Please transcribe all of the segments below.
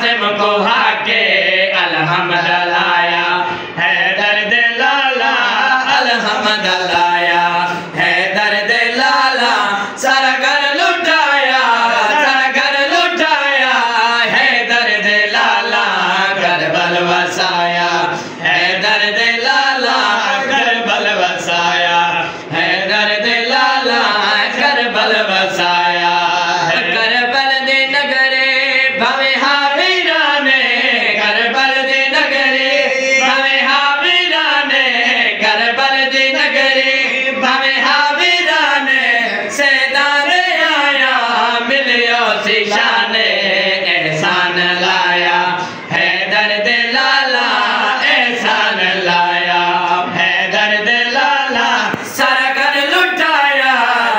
कासिम को हाके अलहमद लाया, हैदर दे लाला अलहमद लाया, हैदर दे लाला सारा घर लुटाया, सारा घर लुटाया, हैदर दे लाला करबल वसाया, हैदर दे लाला करबल वसाया, हैदर दे लाला करबल वसाया। करबल दे नगरे भवे हावीरा ने, करबल दे नगरे भवे हावीरा ने, करबल दे नगरे भवे हावीरा ने, सैदान आया मिलियो सिशाने एहसान लाया, हैदर दे लाला एहसान लाया, हैदर दे लाला सारा घर लुटाया,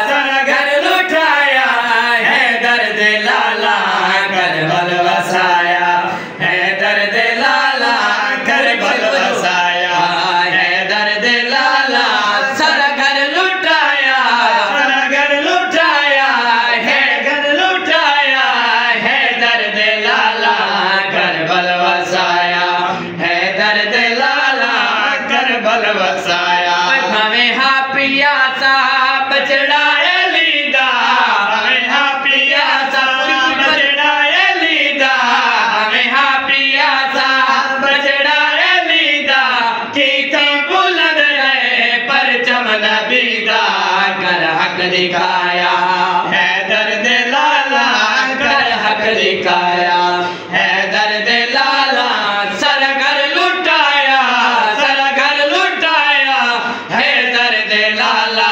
सारा घर लुटाया, हैदर दे लाला करबल वसाया, हैदर दे लाला करबल वसाया, हैदर दे लाला सारा घर लुटाया, सारा घर लुटाया, हैदर लुटाया, हैदर दे लाला करबल वसाया, हैदर दे लाला करबल वसाया। भवे हा पिया सा बचड़ा लीदा, भवे हा पिया सा बचड़ा लीदा, भवे हा पिया सा बचड़ा लीदा, कीती बुलंद रहे परचम नबीदा, कर हक दिखाया, हैदर दे लाला कर हक दिखाया, हैदर दे लाला सारा घर लुटाया, सारा घर लुटाया, हैदर दे लाला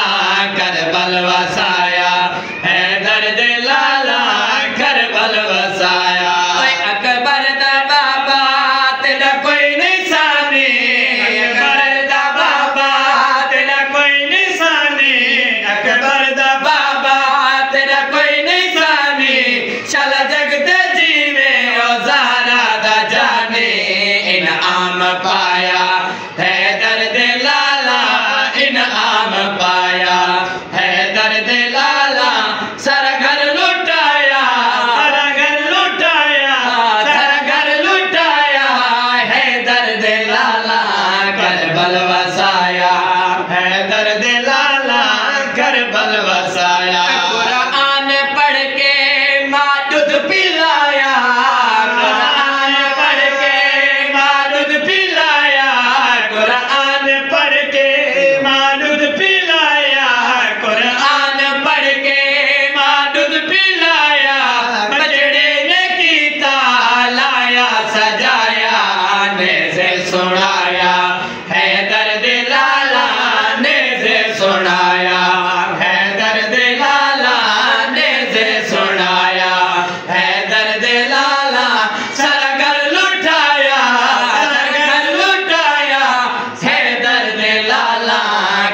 करबल वसाया, हैदर दे लाला करबल वसाया। अकबर दा बाबा तेरा कोई निशानी, अकबर दा बाबा तेरा कोई निशानी, अकबर दा बाबा तेरा कोई निशानी, चल जगते जीवे ओ ज़हरा दा जाने, इनाम पाया, हैदर दे लाला इनाम पाया, हैदर दे लाला सारा घर लुटाया, सारा घर लुटाया, सारा घर लुटाया, हैदर दे लाला करबल वसाया, हैदर दे लाला करबल वसाया। कुरान पढ़ के माँ दूध पिलाया, कुरान पढ़ के माँ दूध पिलाया, कुरान पढ़ के माँ दूध पिलाया, कुरान पढ़ के माँ दूध पिलाया, बचड़े ने कीता लाया सजाया, नेज़े सुनाया, हैदर दे लाला नेज़े सुनाया, हैदर दे लाला नेज़े सुनाया, हैदर दे लाला सारा घर लुटाया, सारा घर लुटाया, हैदर दे लाला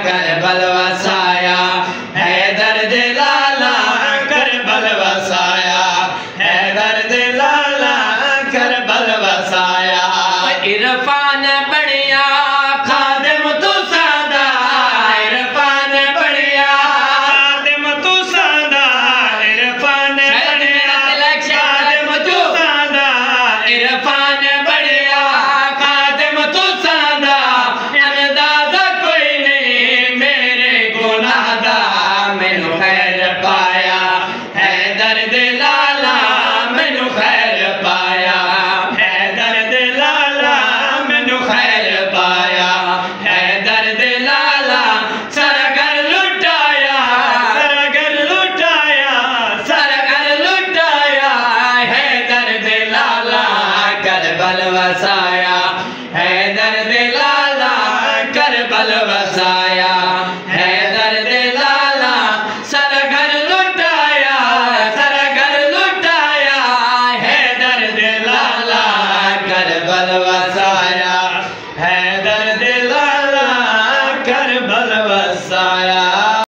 करबल वसाया, हैदर दे लाला करबल वसाया, हैदर दे लाला करबल वसाया। इरफान बढ़िया खादिम तू सादा, इरफान बढ़िया खादिम तू सादा, इरफान बढ़िया खादिम तू सादा, इरफान बढ़िया खादिम तू सादा, अंदाज़ा कोई नहीं मेरे गुनाह दा, मैनू खैर पाया, हैदर दे लाला मैनू खैर पाया, हैदर दे लाला मैनू खैर पाया, हैदर दे लाला सारा घर लुटाया, सारा घर लुटाया, सारा घर लुटाया, हैदर दे लाला करबल वसाया, हैदर दे लाला करबल वसाया, हैदर दे लाला सारा घर लुटाया, सारा घर लुटाया, हैदर दे लाला करबल वसाया।